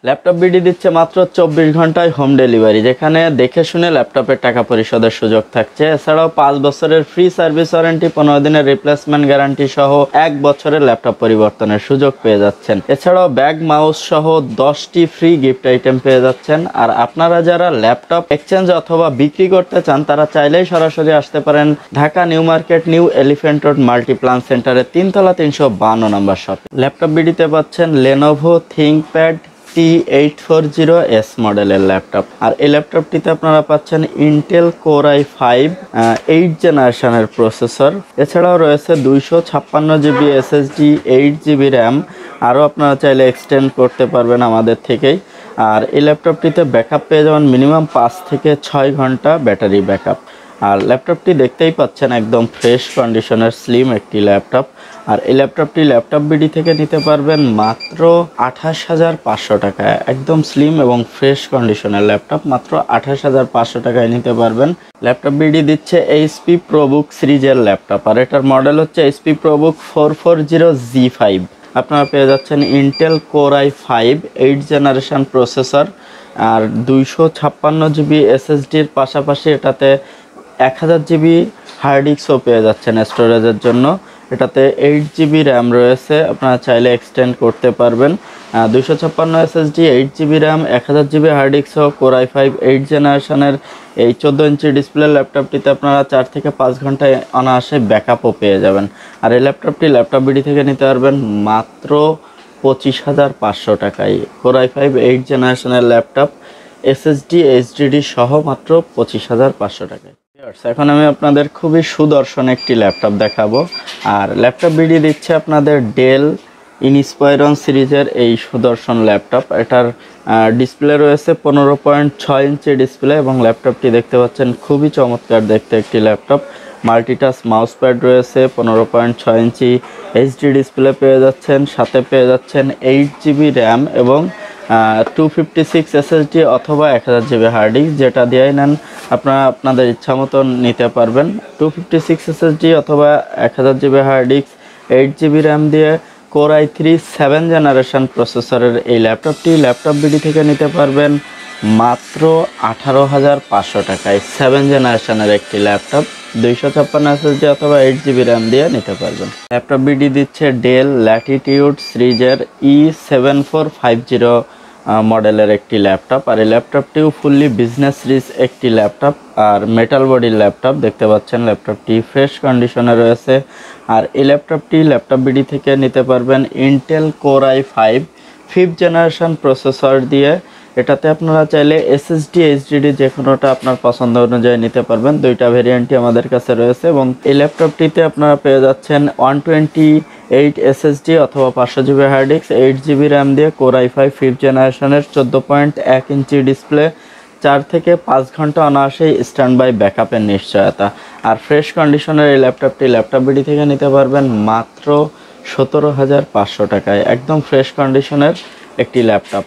Laptop BD দিচ্ছে মাত্র 24 ঘন্টায় হোম ডেলিভারি, যেখানে দেখে শুনে ল্যাপটপের টাকা পরিশোধের সুযোগ থাকছে। এছাড়াও 5 বছরের ফ্রি সার্ভিস ওয়ারেন্টি, 15 দিনের রিপ্লেসমেন্ট গ্যারান্টি সহ 1 বছরের ল্যাপটপ পরিবর্তনের সুযোগ পেয়ে যাচ্ছেন। এছাড়াও ব্যাগ, মাউস সহ 10টি ফ্রি গিফট আইটেম পেয়ে যাচ্ছেন। আর আপনারা যারা ল্যাপটপ এক্সচেঞ্জ অথবা বিক্রি করতে চান তারা চাইলেই সরাসরি আসতে পারেন Dhaka new market, new elephant road Multiplan সেন্টারে 3 তলা 352 নম্বর শপে। ল্যাপটপ বিডিতে পাচ্ছেন লেনোভো থিংকপ্যাড T840S মডেলের ল্যাপটপ। আর এই ল্যাপটপটিতে আপনারা পাচ্ছেন ইন্টেল কোর i5 8 জেনারেশনের প্রসেসর। এছাড়াও রয়েছে 256 জিবি এসএসডি, 8 জিবি র্যাম। আরও আপনারা চাইলে এক্সটেন্ড করতে পারবেন আমাদের থেকেই। আর এই ল্যাপটপটিতে ব্যাকআপ পেয়ে যাবেন মিনিমাম 5 থেকে 6 ঘন্টা ব্যাটারি ব্যাকআপ। আর ল্যাপটপটি দেখতেই পাচ্ছেন একদম ফ্রেশ কন্ডিশনের স্লিম একটি ল্যাপটপ। আর এই ল্যাপটপটি ল্যাপটপ বিডি থেকে নিতে পারবেন মাত্র 28,500 টাকায়। একদম স্লিম এবং ফ্রেশ কন্ডিশনের ল্যাপটপ মাত্র 28,500 টাকায় নিতে পারবেন। ল্যাপটপ বিডি দিচ্ছে এইচপি প্রোবুক সিরিজের ল্যাপটপ। আর এটার মডেল হচ্ছে এইচপি প্রোবুক 440G5। আপনারা পেয়ে যাচ্ছেন Intel core i5 8 generation processor. আর 256 জিবি এসএসডির পাশাপাশি এটাতে 1000 জিবি হার্ড ডিস্কও পেয়ে যাচ্ছেন স্টোরেজের জন্য। এটাতে 8 জিবি র্যাম রয়েছে, আপনারা চাইলে এক্সটেন্ড করতে পারবেন। 256 SSD, 8 GB RAM, 1000 GB hard disk সহ কোর i5 8 জেনারেশনের এই 14 ইঞ্চি ডিসপ্লে ল্যাপটপটিতে আপনারা 4 থেকে 5 ঘন্টায় অনায়াসে ব্যাকআপও পেয়ে যাবেন। আর এই ল্যাপটপটি ল্যাপটপ বিডি থেকে নিতে পারবেন মাত্র 25,500 টাকায়। কোর i5 8 জেনারেশনের ল্যাপটপ, এসএসডি, এইচডিডি সহ মাত্র 25,500 টাকায়। এখন আমি আপনাদের খুবই সুদর্শন একটি ল্যাপটপ দেখাবো। আর ল্যাপটপ বিডি দিচ্ছে আপনাদের ডেল ইনস্পায়রন সিরিজের এই সুদর্শন ল্যাপটপ। এটার ডিসপ্লে রয়েছে 15.6 ইঞ্চি ডিসপ্লে এবং ল্যাপটপটি দেখতে পাচ্ছেন খুবই চমৎকার দেখতে একটি ল্যাপটপ। মাল্টিটাচ মাউস প্যাড রয়েছে, 15.6 ইঞ্চি এইচডি ডিসপ্লে পেয়ে যাচ্ছেন, সাথে পেয়ে যাচ্ছেন 8 জিবি র্যাম এবং 256 এসএসডি অথবা 1000 জিবি হার্ড ডিস্ক, যেটা দিয়েই নেন আপনারা আপনাদের ইচ্ছা মতন নিতে পারবেন। 256 এসএসডি অথবা 1000 GB hard disk, 8 GB RAM দিয়ে কোর i3 7 জেনারেশন প্রসেসরের এই ল্যাপটপটি ল্যাপটপ বিডি থেকে নিতে পারবেন মাত্র 18,500 টাকায়। 7 জেনারেশনের একটি ল্যাপটপ, 256 এসএসডি অথবা 8 জিবি র্যাম দিয়ে নিতে পারবেন। ল্যাপটপ বিডি দিচ্ছে ডেল ল্যাটিটিউড সিরিজের E7450 মডেলের একটি ল্যাপটপ। আর এই ল্যাপটপটিও ফুললি বিজনেস রিচ একটি ল্যাপটপ আর মেটাল বডির ল্যাপটপ। দেখতে পাচ্ছেন ল্যাপটপটি ফ্রেশ কন্ডিশনে রয়েছে। আর এই ল্যাপটপটি ল্যাপটপ বিডি থেকে নিতে পারবেন Intel core i5 5th generation processor দিয়ে। এটাতে আপনারা চাইলে এসএসডি, এইচডিডি যে কোনোটা আপনার পছন্দ অনুযায়ী নিতে পারবেন। দুইটা ভেরিয়েন্টই আমাদের কাছে রয়েছে এবং এই ল্যাপটপটিতে আপনারা পেয়ে যাচ্ছেন 128 এসএসডি অথবা 500 GB hard disk, 8 GB RAM দিয়ে কোর i5 5th জেনারেশনের 14.1 ইঞ্চি ডিসপ্লে, 4 থেকে 5 ঘন্টা অনায়াসেই স্ট্যান্ড বাই ব্যাকআপের নিশ্চয়তা। আর ফ্রেশ কন্ডিশনের এই ল্যাপটপটি ল্যাপটপ বিডি থেকে নিতে পারবেন মাত্র 17,500 টাকায়। একদম ফ্রেশ কন্ডিশনের একটি ল্যাপটপ।